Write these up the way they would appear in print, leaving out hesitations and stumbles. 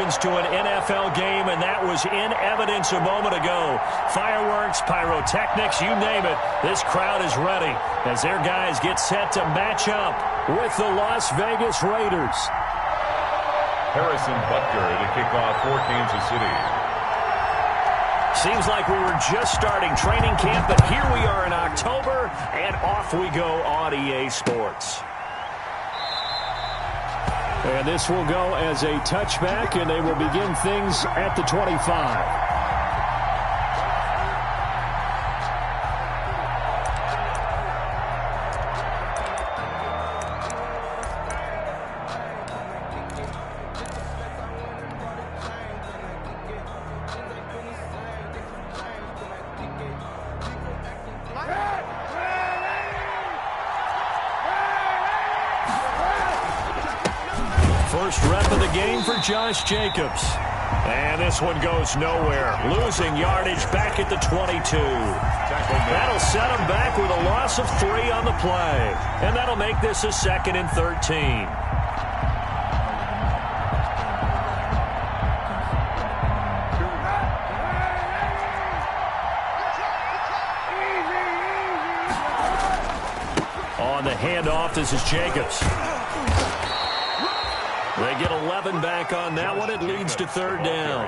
happens to an NFL game, and that was in evidence a moment ago. Fireworks, pyrotechnics, you name it. This crowd is ready as their guys get set to match up with the Las Vegas Raiders. Harrison Butker to kick off for Kansas City. Seems like we were just starting training camp, but here we are in October, and off we go on EA Sports. And this will go as a touchback, and they will begin things at the 25. First rep of the game for Josh Jacobs. And this one goes nowhere. Losing yardage back at the 22. That'll set him back with a loss of 3 on the play. And that'll make this a 2nd and 13. On the handoff, this is Jacobs. They get 11 back on that one. It leads to 3rd down.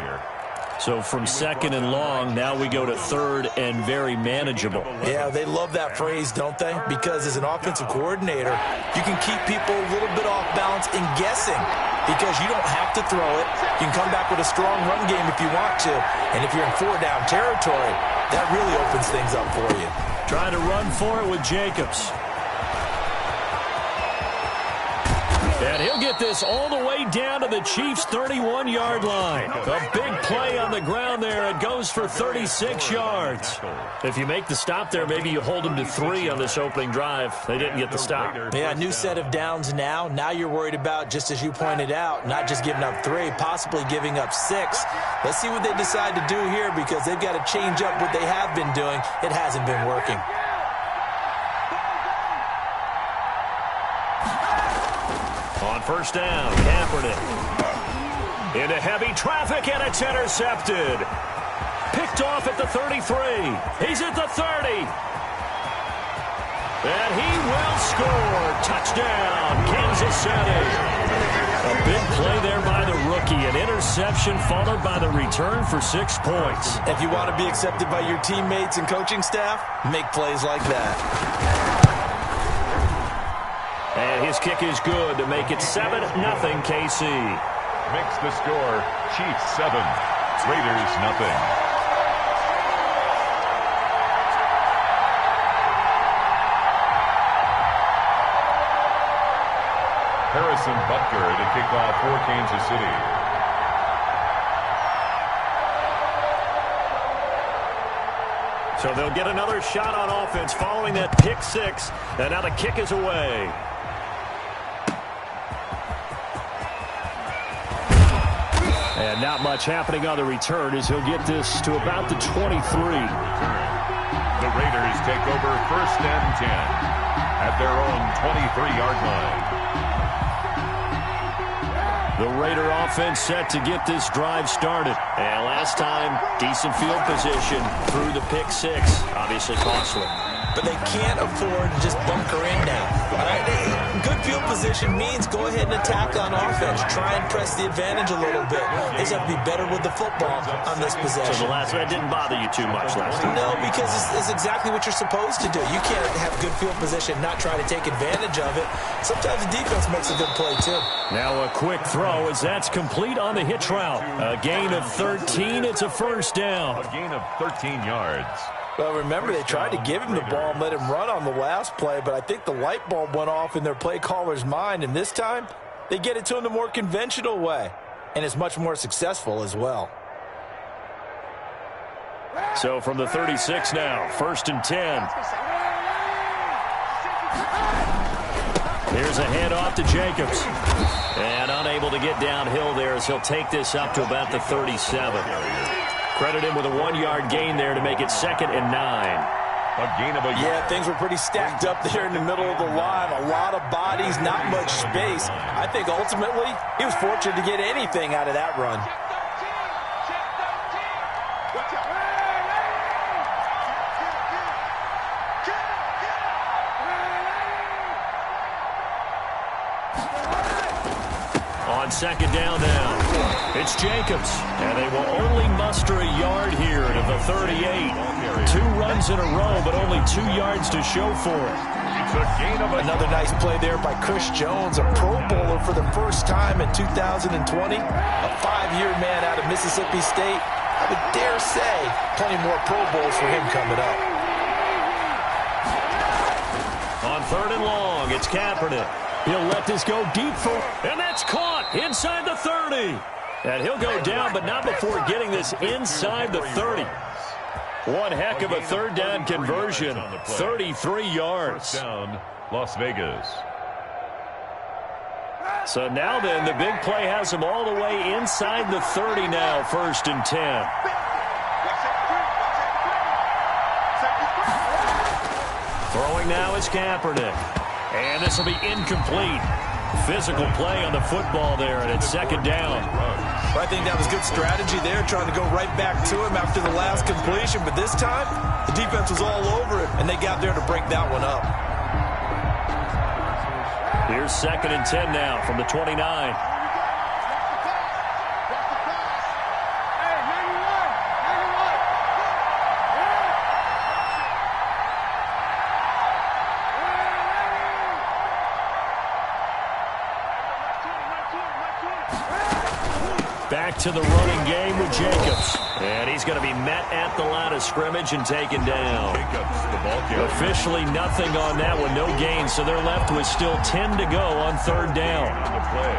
So from 2nd and long, now we go to 3rd and very manageable. Yeah, they love that phrase, don't they? Because as an offensive coordinator, you can keep people a little bit off balance and guessing because you don't have to throw it. You can come back with a strong run game if you want to. And if you're in 4-down territory, that really opens things up for you. Trying to run for it with Jacobs. And he'll get this all the way down to the Chiefs' 31-yard line. A big play on the ground there. It goes for 36 yards. If you make the stop there, maybe you hold them to 3 on this opening drive. They didn't get the stop. Yeah, new set of downs now. Now you're worried about, just as you pointed out, not just giving up 3, possibly giving up 6. Let's see what they decide to do here because they've got to change up what they have been doing. It hasn't been working. On 1st down, Kaepernick. Into heavy traffic, and it's intercepted. Picked off at the 33. He's at the 30. And he will score. Touchdown, Kansas City. A big play there by the rookie. An interception followed by the return for 6 points. If you want to be accepted by your teammates and coaching staff, make plays like that. And his kick is good to make it 7-0 KC. Makes the score Chiefs 7, Raiders 0. Harrison Butker to kick off for Kansas City. So they'll get another shot on offense following that pick 6. And now the kick is away. And not much happening on the return as he'll get this to about the 23. The Raiders take over 1st and 10 at their own 23-yard line. The Raider offense set to get this drive started. And last time, decent field position through the pick 6. Obviously costly. But they can't afford to just bunker in now. All right? Good field position means go ahead and attack on offense. Try and press the advantage a little bit. They just have to be better with the football on this possession. So the last one didn't bother you too much last time? No, because it's exactly what you're supposed to do. You can't have good field position, not try to take advantage of it. Sometimes the defense makes a good play, too. Now a quick throw as that's complete on the hitch route. A gain of 13. It's a 1st down. A gain of 13 yards. Well, remember, they tried to give him the ball and let him run on the last play, but I think the light bulb went off in their play caller's mind, and this time they get it to him the more conventional way, and it's much more successful as well. So from the 36 now, 1st and 10. Here's a handoff to Jacobs. And unable to get downhill there as he'll take this up to about the 37. Credit him with a 1-yard gain there to make it 2nd and 9. A gain of a yard. Yeah, things were pretty stacked up there in the middle of the line. A lot of bodies, not much space. I think ultimately he was fortunate to get anything out of that run. On second down now, it's Jacobs, and they will only muster a yard here to the 38. 2 runs in a row, but only 2 yards to show for it. It's a gain of Another nice play there by Chris Jones, a Pro Bowler for the first time in 2020. A 5-year man out of Mississippi State. I would dare say plenty more Pro Bowls for him coming up. On 3rd and long, it's Kaepernick. He'll let this go deep for, and that's caught inside the 30. And he'll go down, but not before getting this inside the 30. One heck of a 3rd down conversion, 33 yards. First down, Las Vegas. So now then, the big play has him all the way inside the 30 now, 1st and 10. Throwing now is Kaepernick. And this will be incomplete. Physical play on the football there, and it's 2nd down. Well, I think that was good strategy there, trying to go right back to him after the last completion. But this time, the defense was all over him, and they got there to break that one up. Here's 2nd and 10 now from the 29. Back to the running game with Jacobs. And he's going to be met at the line of scrimmage and taken down. Jacobs, the ball carrier. Officially nothing on that one, no gain. So they're left with still 10 to go on 3rd down. On the play.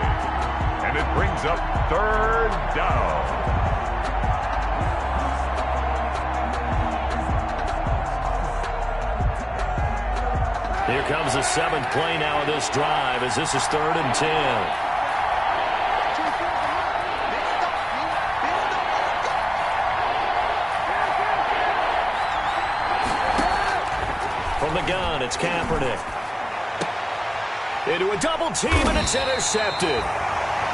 And it brings up 3rd down. Here comes the 7th play now of this drive as this is 3rd and 10. From the gun, it's Kaepernick. Into a double team, and it's intercepted.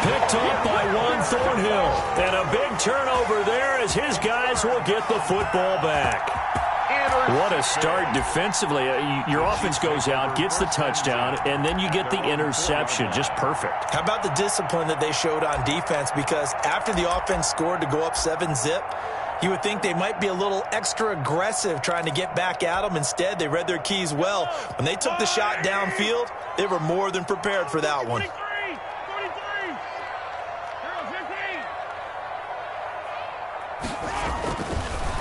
Picked up by one Thornhill. And a big turnover there as his guys will get the football back. What a start defensively. Your offense goes out, gets the touchdown, and then you get the interception. Just perfect. How about the discipline that they showed on defense? Because after the offense scored to go up 7-zip, you would think they might be a little extra aggressive trying to get back at them. Instead, they read their keys well. When they took the shot downfield, they were more than prepared for that one.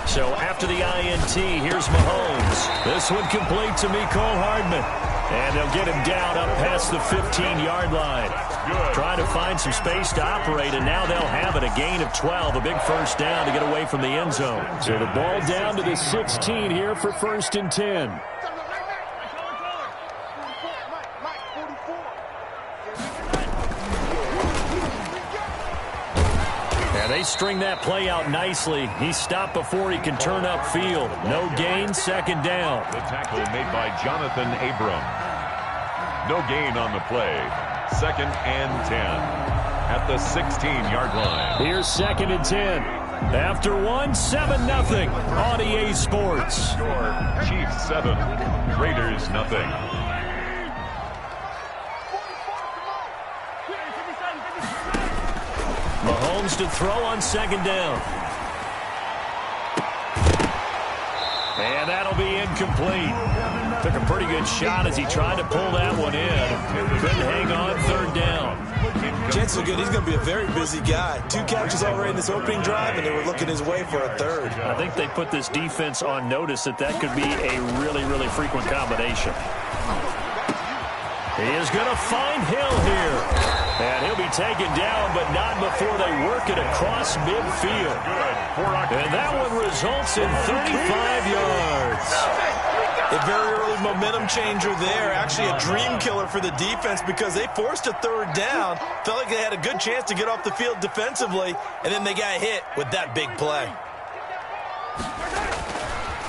So after the INT, here's Mahomes. This one complete to Mecole Hardman. And they'll get him down up past the 15-yard line. Good. Trying to find some space to operate, and now they'll have it. A gain of 12, a big first down to get away from the end zone. So the ball down to the 16 here for 1st and 10. And they string that play out nicely. He's stopped before he can turn upfield. No gain, 2nd down. The tackle made by Jonathan Abram. No gain on the play. 2nd and 10 at the 16-yard line. Here's 2nd and 10. After one, 7-0 on EA Sports. Score, Chiefs 7, Raiders nothing. Mahomes to throw on 2nd down. And that'll be incomplete. Took a pretty good shot as he tried to pull that one in. Couldn't hang on, 3rd down. Chances are good he's going to be a very busy guy. 2 catches already in this opening drive, and they were looking his way for a 3rd. I think they put this defense on notice that could be a really, really frequent combination. He is going to find Hill here. And he'll be taken down, but not before they work it across midfield. And that one results in 35 yards. A very early momentum changer there. Actually a dream killer for the defense because they forced a 3rd down. Felt like they had a good chance to get off the field defensively, and then they got hit with that big play.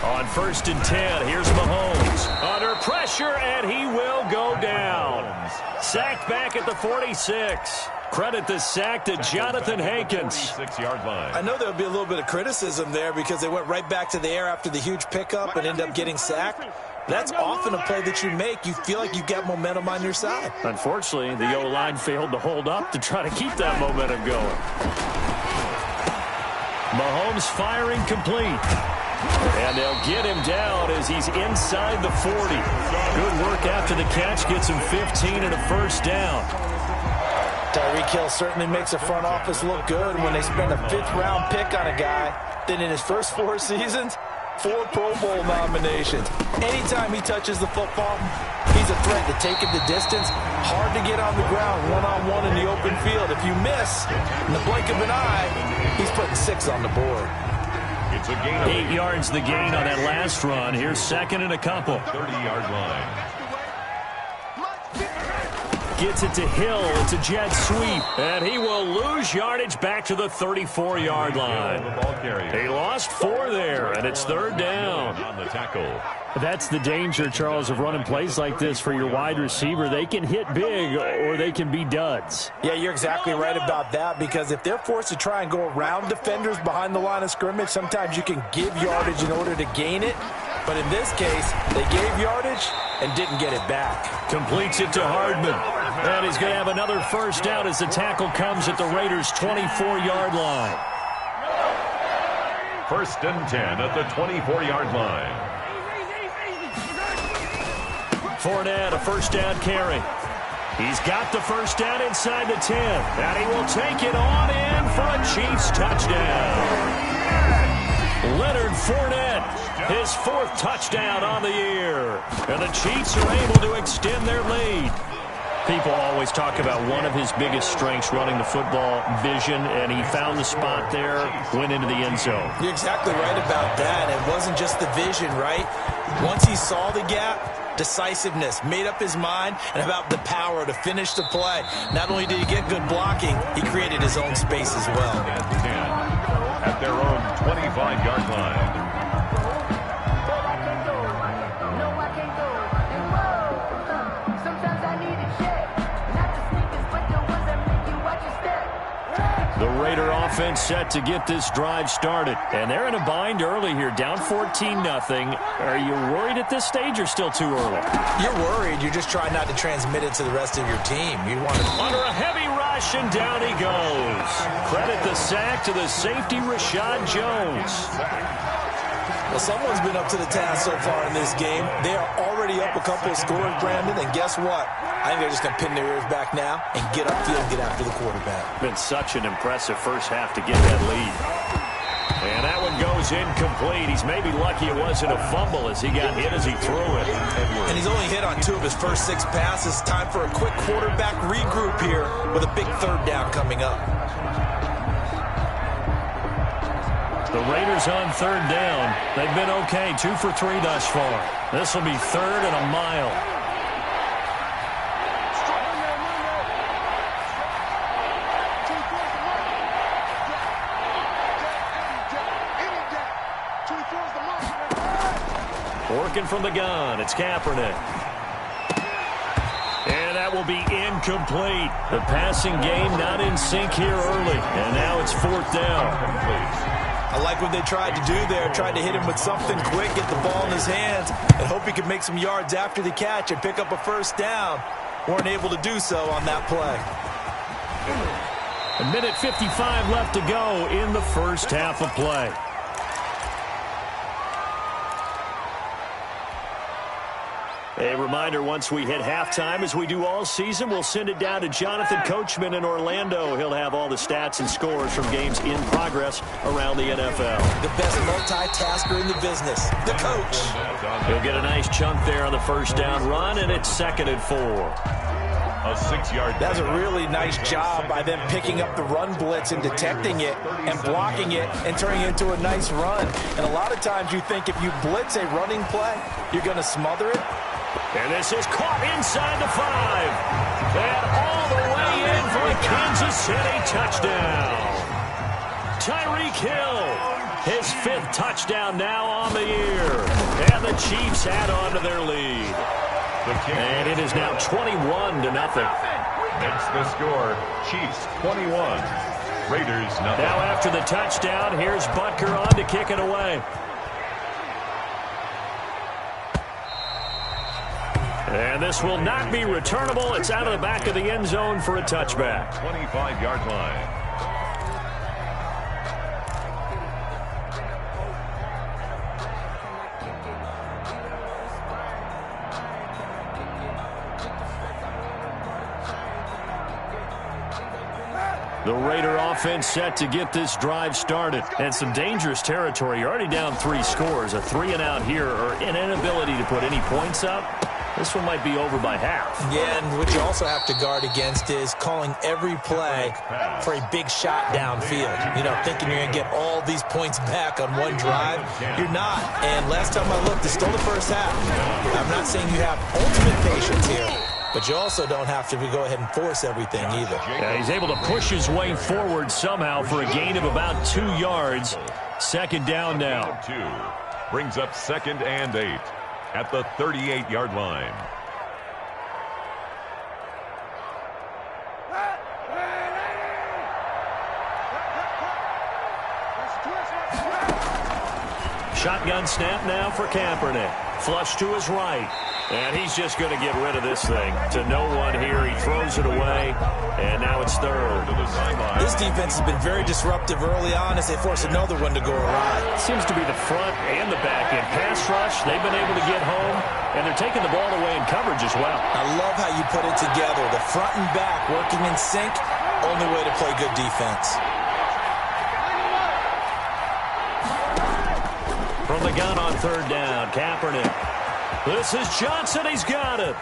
On 1st and 10, here's Mahomes. Under pressure, and he will go down. Sacked back at the 46. Credit the sack to Jonathan Hankins. 36-yard line. I know there'll be a little bit of criticism there because they went right back to the air after the huge pickup and ended up getting sacked. That's often a play that you make. You feel like you've got momentum on your side. Unfortunately, the O-line failed to hold up to try to keep that momentum going. Mahomes firing complete. And they'll get him down as he's inside the 40. Good work after the catch. Gets him 15 and a first down. Tyreek Hill certainly makes the front office look good when they spend a 5th-round pick on a guy. Then in his first 4 seasons, 4 Pro Bowl nominations. Anytime he touches the football, he's a threat to take it the distance. Hard to get on the ground one-on-one in the open field. If you miss, in the blink of an eye, he's putting 6 on the board. It's a gain of 8 yards the gain on that last run. Here's 2nd and a couple. 30-yard line. Gets it to Hill. It's a jet sweep. And he will lose yardage back to the 34-yard line. He lost 4 there, and it's 3rd down. On the tackle. That's the danger, Charles, of running plays like this for your wide receiver. They can hit big or they can be duds. Yeah, you're exactly right about that because if they're forced to try and go around defenders behind the line of scrimmage, sometimes you can give yardage in order to gain it. But in this case, they gave yardage and didn't get it back. Completes it to Hardman. And he's going to have another first down as the tackle comes at the Raiders' 24-yard line. 1st and 10 at the 24-yard line. Fournette, a first down carry. He's got the first down inside the 10. And he will take it on in for a Chiefs touchdown. Leonard Fournette, his 4th touchdown on the year. And the Chiefs are able to extend their lead. People always talk about one of his biggest strengths, running the football, vision, and he found the spot there, went into the end zone. You're exactly right about that. It wasn't just the vision, right? Once he saw the gap, decisiveness, made up his mind, and about the power to finish the play. Not only did he get good blocking, he created his own space as well. 10 at their own 25-yard line. The Raider offense set to get this drive started. And they're in a bind early here, down 14-0. Are you worried at this stage or still too early? You're worried. You're just trying not to transmit it to the rest of your team. You want to... Under a heavy rush, and down he goes. Credit the sack to the safety, Rashad Jones. Well, someone's been up to the task so far in this game. They are already up a couple of scores, Brandon, and guess what? I think they're just going to pin their ears back now and get upfield and get after the quarterback. Been such an impressive first half to get that lead. And that one goes incomplete. He's maybe lucky it wasn't a fumble as he got hit as he threw it. And he's only hit on 2 of his first 6 passes. Time for a quick quarterback regroup here with a big 3rd down coming up. The Raiders on 3rd down. They've been okay, 2 for 3 thus far. This will be 3rd and a mile. Working from the gun, it's Kaepernick. And that will be incomplete. The passing game not in sync here early. And now it's 4th down. I like what they tried to do there. Tried to hit him with something quick, get the ball in his hands, and hope he could make some yards after the catch and pick up a first down. Weren't able to do so on that play. A minute 55 left to go in the first half of play. A reminder, once we hit halftime, as we do all season, we'll send it down to Jonathan Coachman in Orlando. He'll have all the stats and scores from games in progress around the NFL. The best multitasker in the business, the coach. He'll get a nice chunk there on the first down run, and it's 2nd and 4. A 6-yard. That's a really nice job by them picking up the run blitz and detecting it and blocking it and turning it into a nice run. And a lot of times you think if you blitz a running play, you're going to smother it. And this is caught inside the 5. And all the way in for a Kansas City touchdown. Tyreek Hill His 5th touchdown now on the year. And the Chiefs add on to their lead. And it is now 21-0. Makes the score Chiefs 21, Raiders nothing. Now after the touchdown, here's Butker on to kick it away. And this will not be returnable. It's out of the back of the end zone for a touchback. 25-yard line. The Raider offense set to get this drive started. And some dangerous territory. You're already down 3 scores. A 3-and-out here or an inability to put any points up. This one might be over by half. Yeah, and what you also have to guard against is calling every play for a big shot downfield. You know, thinking you're going to get all these points back on one drive. You're not. And last time I looked, it's still the first half. I'm not saying you have ultimate patience here, but you also don't have to go ahead and force everything either. Yeah, he's able to push his way forward somehow for a gain of about 2 yards. 2nd down now. 2 brings up 2nd and 8 at the 38-yard line. Shotgun snap now for Kaepernick. Flush to his right. And he's just going to get rid of this thing. To no one here. He throws it away. And now it's 3rd. This defense has been very disruptive early on as they force another one to go awry. Seems to be the front and the back end. Pass rush, they've been able to get home. And they're taking the ball away in coverage as well. I love how you put it together. The front and back working in sync. Only way to play good defense. From the gun on 3rd down, Kaepernick. This is Johnson. He's got it.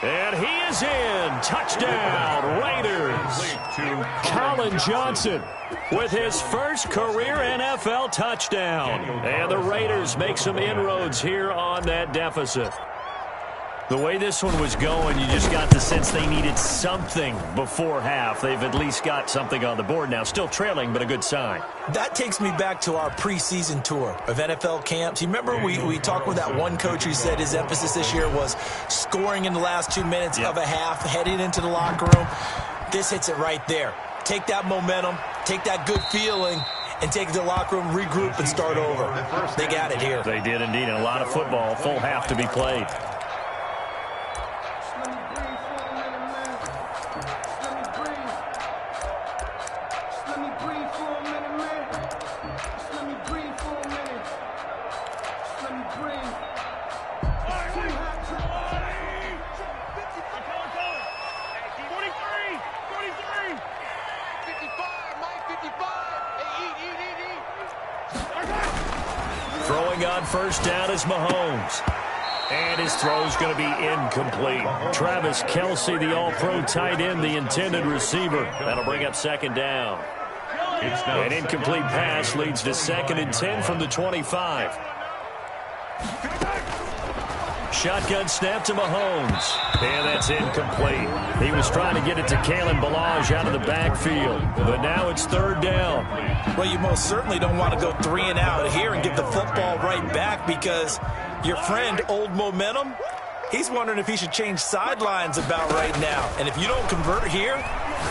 And he is in. Touchdown, Raiders. Colin Johnson with his first career NFL touchdown. And the Raiders make some inroads here on that deficit. The way this one was going, you just got the sense they needed something before half. They've at least got something on the board now. Still trailing, but a good sign. That takes me back to our preseason tour of NFL camps. You remember we talked with that one coach who said his emphasis this year was scoring in the last 2 minutes of a half, heading into the locker room. This hits it right there. Take that momentum, take that good feeling, and take it to the locker room, regroup, and start over. They got it here. They did indeed, and a lot of football, full half to be played. Throwing on 1st down is Mahomes. And his throw's going to be incomplete. Travis Kelce, the all-pro tight end, the intended receiver. That'll bring up 2nd down. An incomplete pass leads to 2nd and 10 from the 25. Shotgun snap to Mahomes. And that's incomplete. He was trying to get it to Kalen Ballage out of the backfield. But now it's 3rd down. Well, you most certainly don't want to go 3-and-out here and give the football right back because your friend, Old Momentum, he's wondering if he should change sidelines about right now. And if you don't convert here,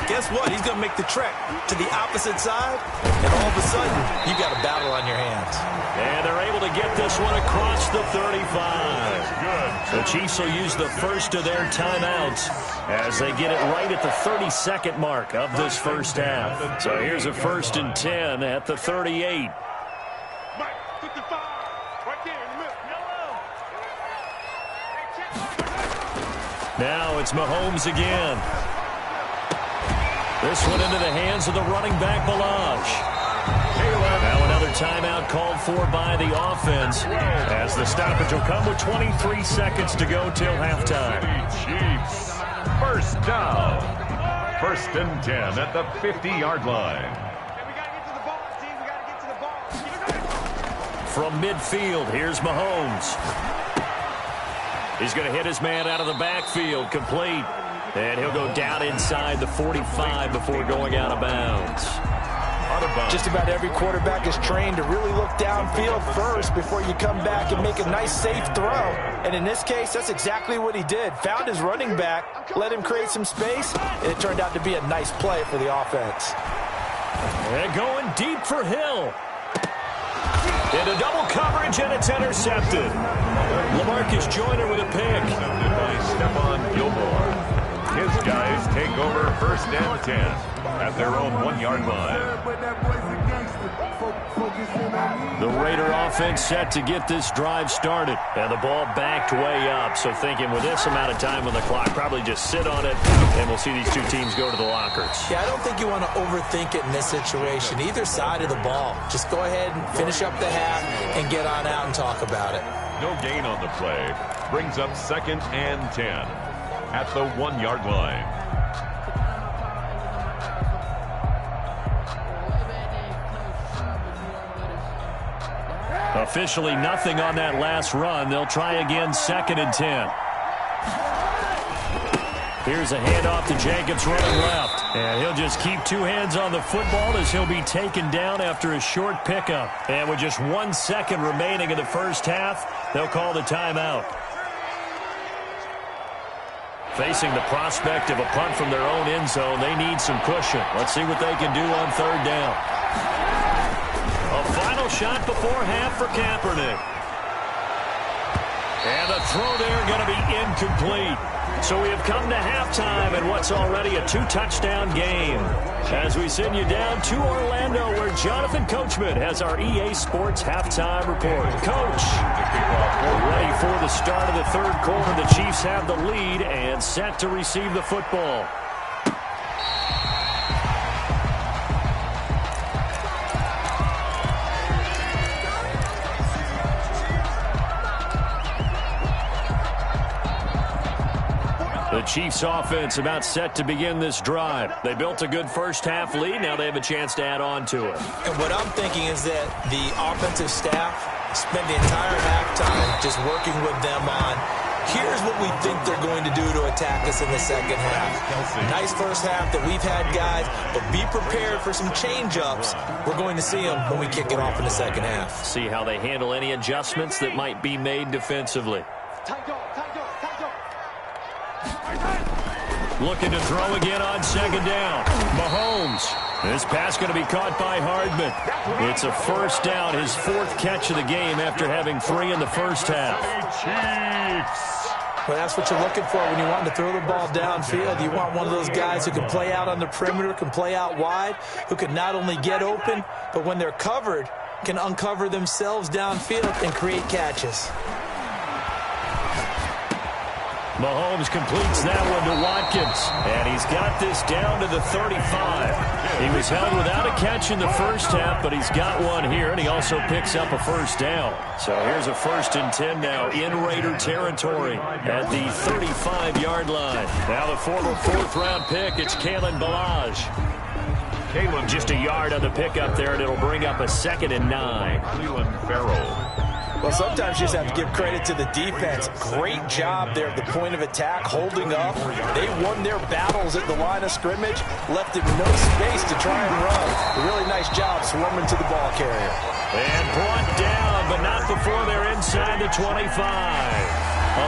guess what? He's going to make the trek to the opposite side, and all of a sudden, you've got a battle on your hands. And they're able to get this one across the 35. The Chiefs will use the first of their timeouts as they get it right at the 32nd mark of this first half. So here's a 1st and 10 at the 38. Now it's Mahomes again. This one into the hands of the running back, Ballage. Now another timeout called for by the offense as the stoppage will come with 23 seconds to go till halftime. Chiefs, 1st down. 1st and 10 at the 50-yard line. From midfield, here's Mahomes. He's going to hit his man out of the backfield, complete. And he'll go down inside the 45 before going out of bounds. Out of bounds. Just about every quarterback is trained to really look downfield first before you come back and make a nice, safe throw. And in this case, that's exactly what he did. Found his running back, let him create some space, and it turned out to be a nice play for the offense. And going deep for Hill. Into double coverage, and it's intercepted. LaMarcus Joyner with a pick. Intercepted by Stephon Gilmore. His guys take over 1st and 10 at their own 1-yard line. The Raider offense set to get this drive started. And the ball backed way up. So thinking with this amount of time on the clock, probably just sit on it, and we'll see these two teams go to the lockers. Yeah, I don't think you want to overthink it in this situation. Either side of the ball. Just go ahead and finish up the half and get on out and talk about it. No gain on the play. Brings up 2nd and 10 at the 1-yard line. Officially nothing on that last run. They'll try again, 2nd and 10. Here's a handoff to Jacobs running left. And he'll just keep two hands on the football as he'll be taken down after a short pickup. And with just 1 second remaining in the first half, they'll call the timeout. Facing the prospect of a punt from their own end zone, they need some cushion. Let's see what they can do on 3rd down. A final shot before half for Kaepernick. And the throw there going to be incomplete. So we have come to halftime in what's already a 2-touchdown game. As we send you down to Orlando, where Jonathan Coachman has our EA Sports halftime report. Coach, ready for the start of the 3rd quarter. The Chiefs have the lead and set to receive the football. The Chiefs offense about set to begin this drive. They built a good first half lead. Now they have a chance to add on to it. And what I'm thinking is that the offensive staff spent the entire halftime just working with them on, here's what we think they're going to do to attack us in the second half. Nice first half that we've had, guys, but be prepared for some change-ups. We're going to see them when we kick it off in the second half. See how they handle any adjustments that might be made defensively. Looking to throw again on 2nd down. Mahomes. This pass going to be caught by Hardman. It's a 1st down, his 4th catch of the game after having 3 in the first half. Well, that's what you're looking for when you want to throw the ball downfield. You want one of those guys who can play out on the perimeter, can play out wide, who can not only get open, but when they're covered, can uncover themselves downfield and create catches. Mahomes completes that one to Watkins. And he's got this down to the 35. He was held without a catch in the first half, but he's got one here, and he also picks up a 1st down. So here's a 1st and 10 now in Raider territory at the 35-yard line. Now the former 4th-round pick, it's Kalen Ballage. Just a yard on the pickup there, and it'll bring up a 2nd and 9. Cleveland Farrell. Well, sometimes you just have to give credit to the defense. Great job there at the point of attack, holding up. They won their battles at the line of scrimmage, left him no space to try and run. A really nice job swarming to the ball carrier. And brought down, but not before they're inside the 25.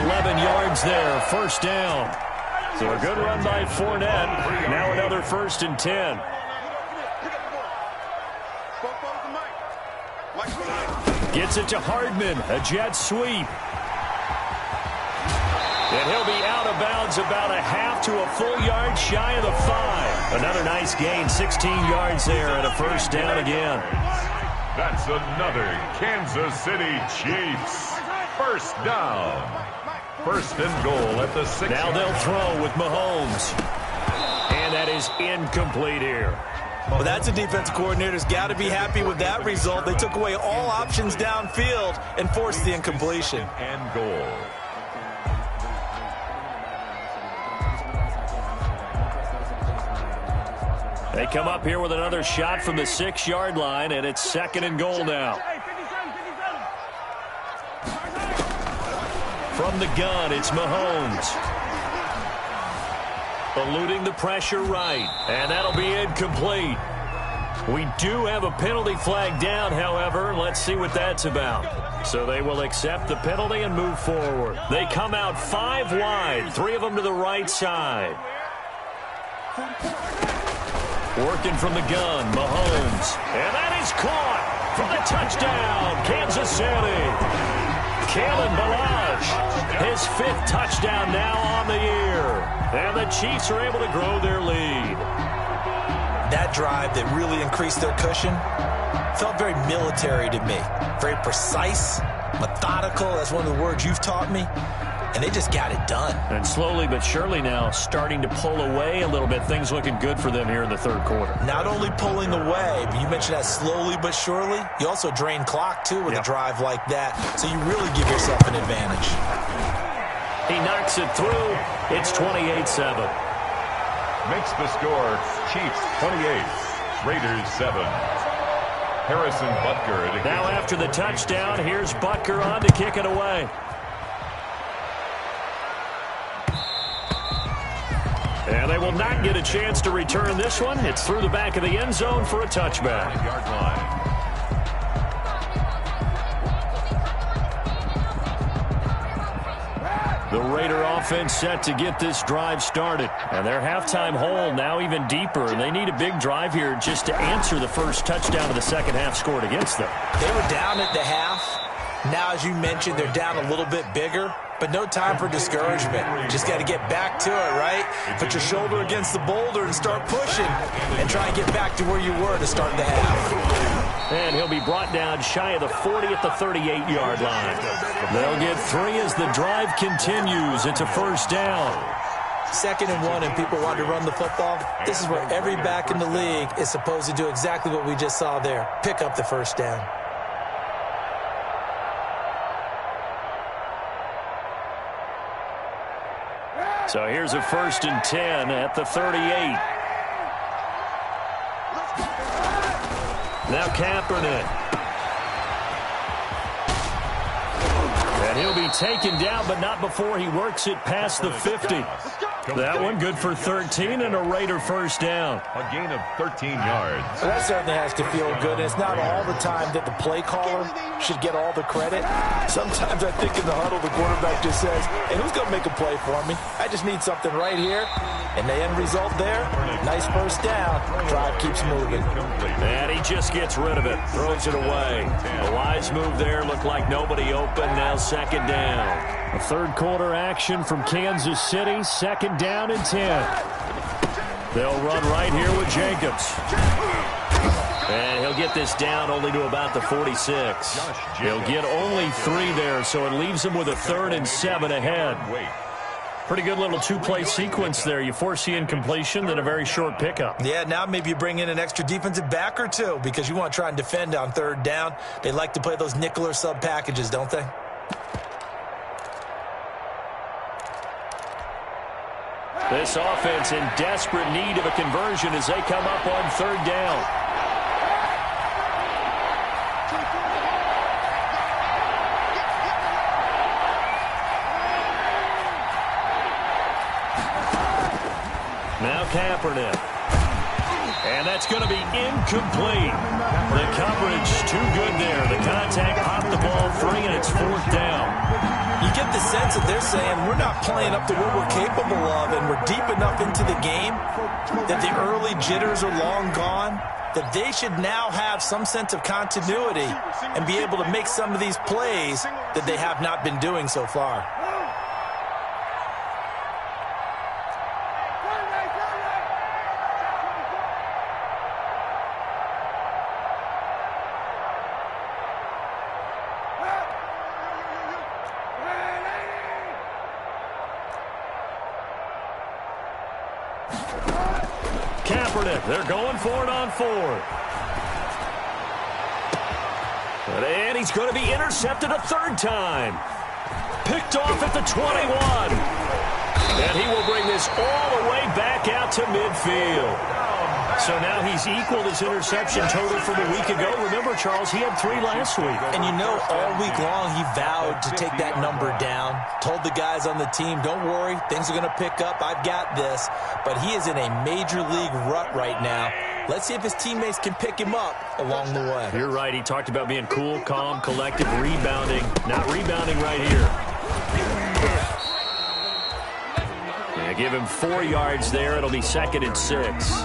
11 yards there, 1st down. So a good run by Fournette. Now another 1st and 10. Gets it to Hardman, a jet sweep. And he'll be out of bounds about a half to a full yard shy of the 5. Another nice gain, 16 yards there, and a 1st down again. That's another Kansas City Chiefs 1st down. 1st and goal at the 6. Now they'll throw with Mahomes. And that is incomplete here. Well, that's a defensive coordinator's got to be happy with that result. They took away all options downfield and forced the incompletion. And goal. They come up here with another shot from the 6-yard line, and it's 2nd and goal now. From the gun, it's Mahomes. Eluding the pressure right, and that'll be incomplete. We do have a penalty flag down, however. Let's see what that's about. So they will accept the penalty and move forward. They come out 5 wide, 3 of them to the right side. Working from the gun, Mahomes. And that is caught for the touchdown, Kansas City. Kalen Ballage, his 5th touchdown now on the year. And the Chiefs are able to grow their lead. That drive that really increased their cushion felt very military to me. Very precise, methodical. That's one of the words you've taught me. And they just got it done. And slowly but surely now starting to pull away a little bit. Things looking good for them here in the third quarter. Not only pulling away, but you mentioned that slowly but surely. You also drain clock, too, with a drive like that. So you really give yourself an advantage. He knocks it through. It's 28-7. Makes the score Chiefs 28, Raiders 7. Harrison Butker. Now after the touchdown, here's Butker on to kick it away. And they will not get a chance to return this one. It's through the back of the end zone for a touchback. Yard line. The Raider offense set to get this drive started. And their halftime hole now even deeper. And they need a big drive here just to answer the first touchdown of the second half scored against them. They were down at the half. Now, as you mentioned, they're down a little bit bigger. But no time for discouragement. Just got to get back to it, right? Put your shoulder against the boulder and start pushing. And try and get back to where you were to start the half. And he'll be brought down shy of the 40 at the 38-yard line. They'll get 3 as the drive continues. It's a first down. 2nd and 1 and people want to run the football. This is where every back in the league is supposed to do exactly what we just saw there. Pick up the first down. So here's a 1st and 10 at the 38. Now Kaepernick. And he'll be taken down, but not before he works it past the 50. That one good for 13 and a Raider first down. A gain of 13 yards. Well, that certainly has to feel good. And it's not all the time that the play caller should get all the credit. Sometimes I think in the huddle, the quarterback just says, hey, who's going to make a play for me? I just need something right here. And the end result there, nice first down. Drive keeps moving. And he just gets rid of it. Throws it away. A wise move there. Looked like nobody open. Now 2nd down. A third quarter action from Kansas City. 2nd down and 10. They'll run right here with Jacobs. And he'll get this down only to about the 46. He'll get only 3 there, so it leaves him with a 3rd and 7 ahead. Pretty good little 2-play sequence there. You force the incompletion, then a very short pickup. Yeah, now maybe you bring in an extra defensive back or 2 because you want to try and defend on 3rd down. They like to play those nickel or sub packages, don't they? This offense in desperate need of a conversion as they come up on 3rd down. Now Kaepernick. And that's going to be incomplete. The coverage too good there. The contact popped the ball free, and it's 4th down. You get the sense that they're saying we're not playing up to what we're capable of, and we're deep enough into the game that the early jitters are long gone, that they should now have some sense of continuity and be able to make some of these plays that they have not been doing so far. Kaepernick, they're going for it on 4th. And he's going to be intercepted a 3rd time. Picked off at the 21. And he will bring this all the way back out to midfield. So now he's equaled his interception total from a week ago. Remember, Charles, he had 3 last week. And you know, all week long he vowed to take that number down. Told the guys on the team, don't worry, things are going to pick up. I've got this. But he is in a major league rut right now. Let's see if his teammates can pick him up along the way. You're right. He talked about being cool, calm, collective, rebounding. Not rebounding right here. Yeah, give him 4 yards there. It'll be 2nd and 6.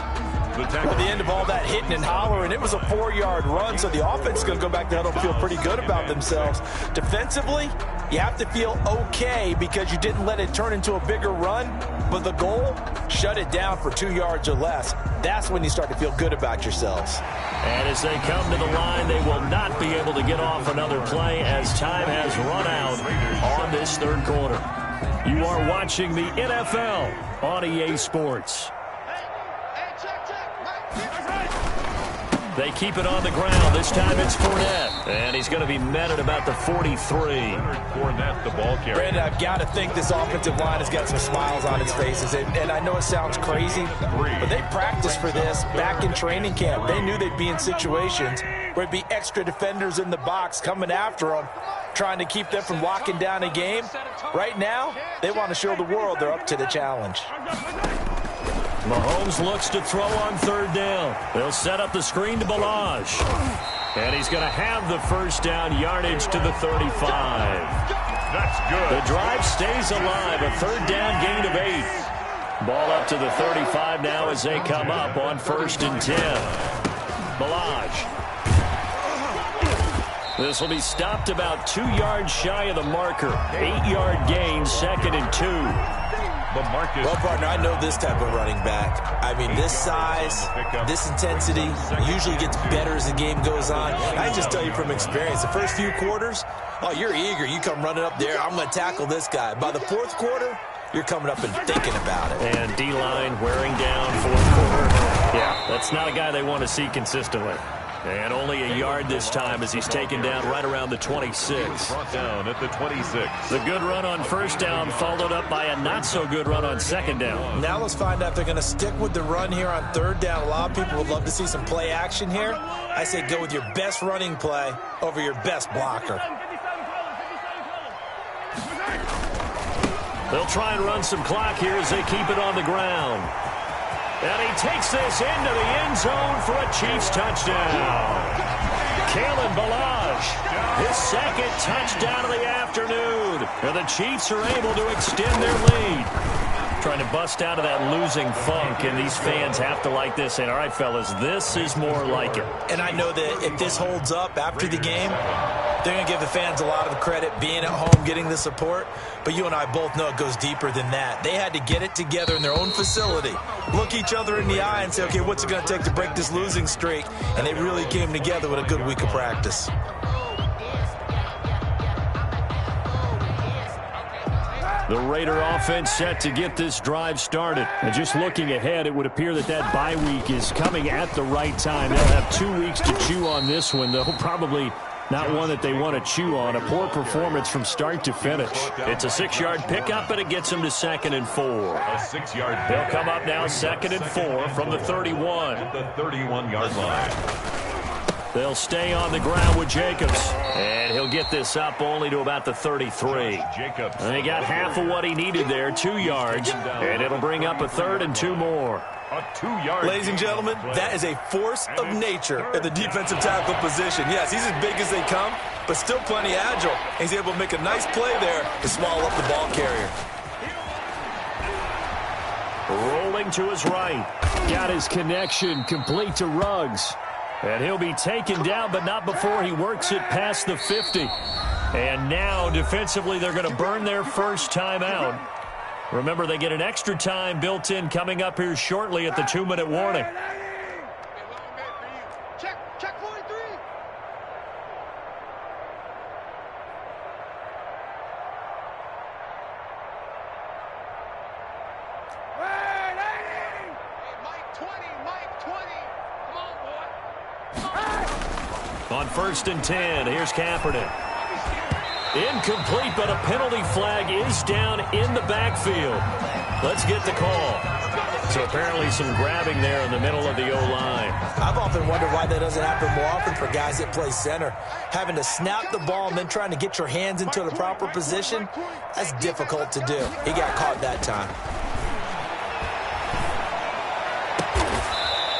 At the end of all that hitting and hollering, it was a 4-yard run, so the offense is going to go back there and feel pretty good about themselves. Defensively, you have to feel okay because you didn't let it turn into a bigger run, but the goal, shut it down for 2 yards or less. That's when you start to feel good about yourselves. And as they come to the line, they will not be able to get off another play as time has run out on this 3rd quarter. You are watching the NFL on EA Sports. They keep it on the ground. This time it's Fournette. And he's going to be met at about the 43. Fournette, the ball carrier. Brandon, I've got to think this offensive line has got some smiles on its faces. And I know it sounds crazy, but they practiced for this back in training camp. They knew they'd be in situations where it'd be extra defenders in the box coming after them, trying to keep them from locking down a game. Right now, they want to show the world they're up to the challenge. Mahomes looks to throw on 3rd down. They'll set up the screen to Balaj. And he's going to have the 1st down, yardage to the 35. That's good. The drive stays alive, a 3rd down gain of 8. Ball up to the 35 now as they come up on 1st and 10. Balaj. This will be stopped about 2 yards shy of the marker. 8-yard gain, 2nd and 2. Well, partner, I know this type of running back. I mean, this size, this intensity usually gets better as the game goes on. I just tell you from experience, the first few quarters, oh, you're eager. You come running up there, I'm going to tackle this guy. By the 4th quarter, you're coming up and thinking about it. And D-line wearing down 4th quarter. Yeah, that's not a guy they want to see consistently. And only a yard this time as he's taken down right around the 26. Brought down at the 26. The good run on 1st down followed up by a not-so-good run on 2nd down. Now let's find out if they're going to stick with the run here on 3rd down. A lot of people would love to see some play action here. I say go with your best running play over your best blocker. They'll try and run some clock here as they keep it on the ground. And he takes this into the end zone for a Chiefs touchdown. Kalen Balaj, his 2nd touchdown of the afternoon. And the Chiefs are able to extend their lead. Trying to bust out of that losing funk, and these fans have to like this. And all right, fellas, this is more like it. And I know that if this holds up after the game, they're going to give the fans a lot of credit being at home, getting the support. But you and I both know it goes deeper than that. They had to get it together in their own facility, look each other in the eye and say, okay, what's it going to take to break this losing streak? And they really came together with a good week of practice. The Raider offense set to get this drive started. And just looking ahead, it would appear that that bye week is coming at the right time. They'll have 2 weeks to chew on this one, though probably not one that they want to chew on. A poor performance from start to finish. It's a 6-yard pickup, and it gets them to 2nd and 4. A 6-yard pickup. They'll come up now 2nd and 4 from the 31. At the 31-yard line. They'll stay on the ground with Jacobs. And he'll get this up only to about the 33. Jacobs. And he got half of what he needed there, 2 yards. And it'll bring up a 3rd and 2 more. A 2-yard. Ladies and gentlemen, that is a force of nature in the defensive tackle position. Yes, he's as big as they come, but still plenty agile. He's able to make a nice play there to swallow up the ball carrier. Rolling to his right. Got his connection complete to Ruggs. And he'll be taken down, but not before he works it past the 50. And now, defensively, they're going to burn their first timeout. Remember, they get an extra time built in coming up here shortly at the 2-minute warning. Check 43. On 1st and 10, here's Kaepernick. Incomplete, but a penalty flag is down in the backfield. Let's get the call. So apparently some grabbing there in the middle of the O-line. I've often wondered why that doesn't happen more often for guys that play center. Having to snap the ball and then trying to get your hands into the proper position, that's difficult to do. He got caught that time.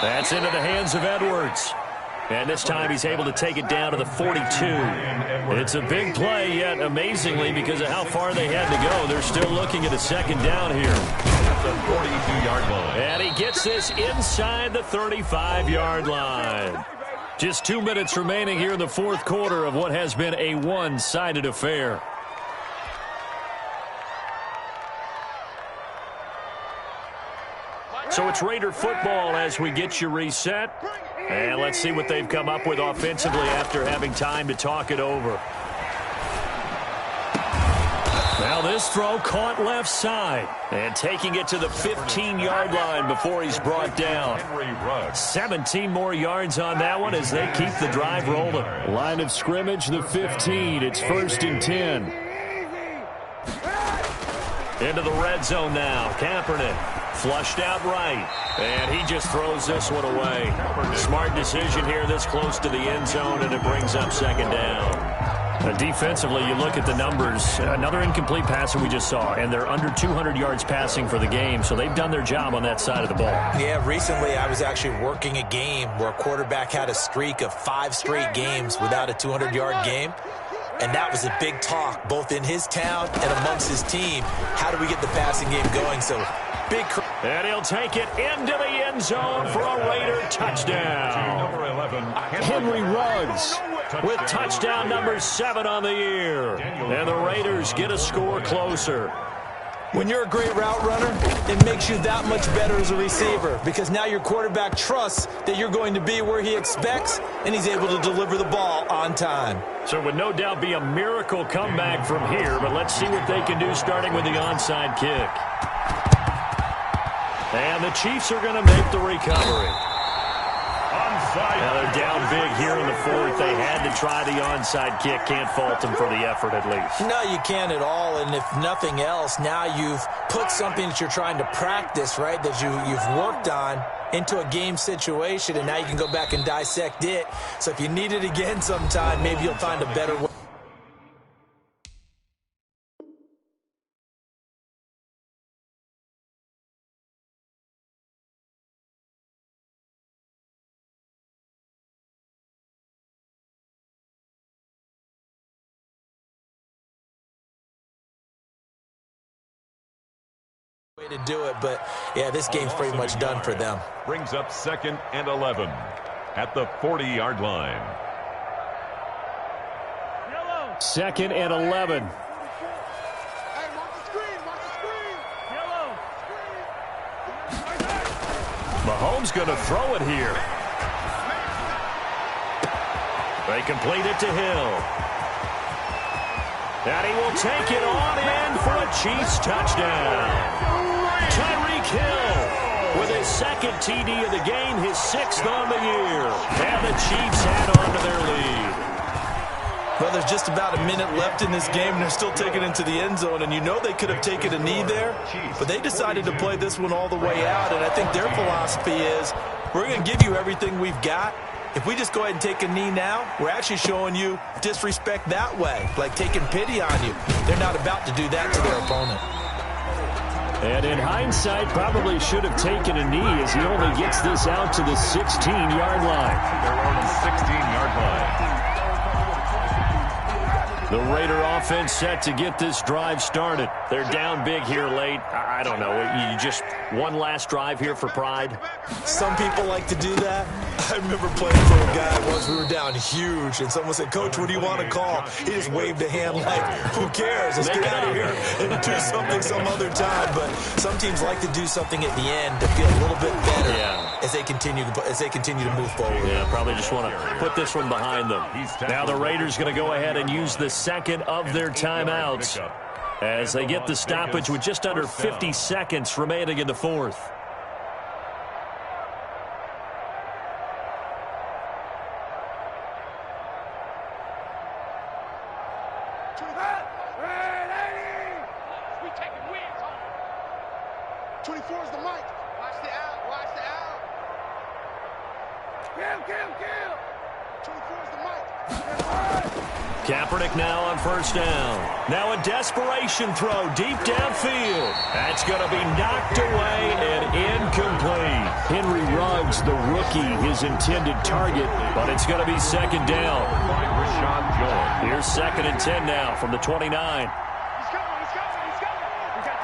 That's into the hands of Edwards. And this time he's able to take it down to the 42. It's a big play, yet amazingly, because of how far they had to go, they're still looking at a second down here. At the 42-yard line. And he gets this inside the 35-yard line. Just 2 minutes remaining here in the fourth quarter of what has been a one-sided affair. So it's Raider football as we get you reset. And let's see what they've come up with offensively after having time to talk it over. Now this throw caught left side. And taking it to the 15-yard line before he's brought down. 17 more yards on that one as they keep the drive rolling. Line of scrimmage, the 15. It's 1st and 10. Into the red zone now. Kaepernick. Flushed out right, and he just throws this one away. Smart decision here this close to the end zone, and it brings up second down. Defensively, you look at the numbers. Another incomplete passer we just saw, and they're under 200 yards passing for the game, so they've done their job on that side of the ball. Yeah, recently I was actually working a game where a quarterback had a streak of 5 straight games without a 200-yard game. And that was a big talk, both in his town and amongst his team. How do we get the passing game going? So big. And he'll take it into the end zone for a Raider touchdown. Henry Ruggs with touchdown number 7 on the year. And the Raiders get a score closer. When you're a great route runner, it makes you that much better as a receiver because now your quarterback trusts that you're going to be where he expects, and he's able to deliver the ball on time. So it would no doubt be a miracle comeback from here, but let's see what they can do starting with the onside kick. And the Chiefs are going to make the recovery. Now they're down big here in the fourth. They had to try the onside kick. Can't fault them for the effort at least. No, you can't at all. And if nothing else, now you've put something that you're trying to practice, right, that you've worked on into a game situation, and now you can go back and dissect it. So if you need it again sometime, maybe you'll find a better way. Way to do it, but yeah, this game's pretty much done for them. Brings up 2nd and 11 at the 40-yard line. 2nd and 11. Mahomes going to throw it here. They complete it to Hill. And he will take it on in for a Chiefs touchdown. Tyreek Hill with his 2nd TD of the game, his 6th on the year. And the Chiefs add on to their lead. Well, there's just about a minute left in this game, and they're still taking it into the end zone. And you know they could have taken a knee there, but they decided to play this one all the way out. And I think their philosophy is, we're going to give you everything we've got. If we just go ahead and take a knee now, we're actually showing you disrespect that way, like taking pity on you. They're not about to do that to their opponent. And in hindsight, probably should have taken a knee as he only gets this out to the 16-yard line. Their own 16-yard line. The Raider offense set to get this drive started. They're down big here late. I don't know. You just one last drive here for pride? Some people like to do that. I remember playing for a guy once. We were down huge, and someone said, "Coach, what do you want to call?" He just waved a hand like, "Who cares? Let's get out of here and do something some other time." But some teams like to do something at the end to feel a little bit better as they continue to move forward. Yeah, probably just want to put this one behind them. Now the Raiders going to go ahead and use the 2nd of their timeouts as they get the stoppage with just under 50 seconds remaining in the fourth. We taking wins, huh? 24 is the mic. Watch the out. Watch the out. Kill. 24 is the mic. Kaepernick now on first down. Now a desperation throw deep downfield. That's going to be knocked away and incomplete. Henry Ruggs, the rookie, his intended target, but it's going to be second down. Here's 2nd and 10 now from the 29. He's coming. We got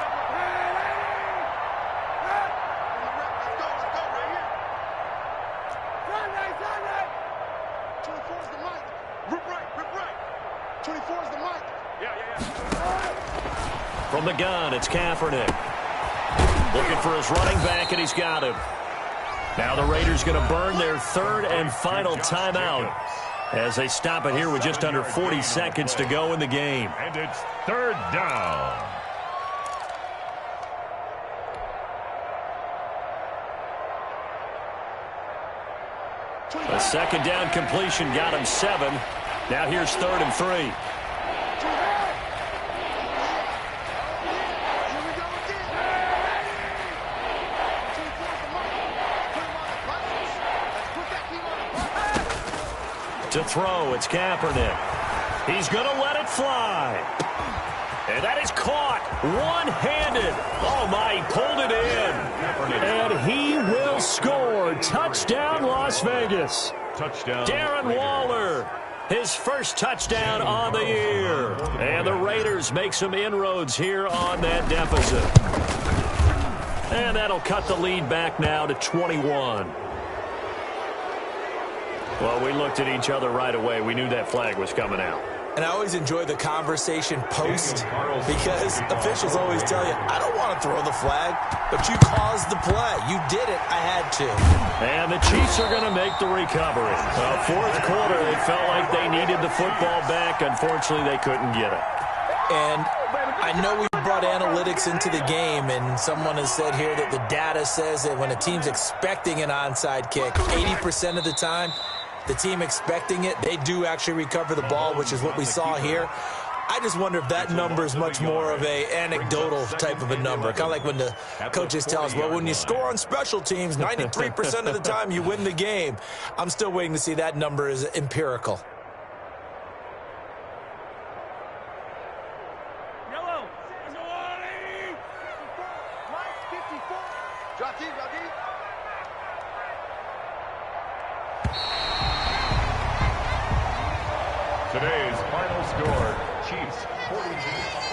Let's go right here. Right. 24 is the mic. Rip right. 24 is the mic. Yeah. From the gun, it's Kaepernick. Looking for his running back, and he's got him. Now the Raiders going to burn their 3rd and final timeout as they stop it here with just under 40 seconds to go in the game. And it's 3rd down. A 2nd down completion got him 7. Now here's 3rd and 3. To throw, it's Kaepernick. He's going to let it fly. And that is caught one-handed. Oh, my, he pulled it in. And he will score. Touchdown, Las Vegas. Touchdown. Darren Waller, his first touchdown on the year. And the Raiders make some inroads here on that deficit. And that'll cut the lead back now to 21. Well, we looked at each other right away. We knew that flag was coming out. And I always enjoy the conversation post because officials always tell you, I don't want to throw the flag, but you caused the play. You did it. I had to. And the Chiefs are going to make the recovery. 4th quarter, they felt like they needed the football back. Unfortunately, they couldn't get it. And I know we brought analytics into the game, and someone has said here that the data says that when a team's expecting an onside kick, 80% of the time, the team expecting it, they do actually recover the ball, which is what we saw here. I just wonder if that number is much more of a anecdotal type of a number. Kind of like when the coaches tell us, well, when you score on special teams, 93% of the time you win the game. I'm still waiting to see that number is empirical. Yellow. Mike 54. Drop deep. Today's final score, Chiefs 42,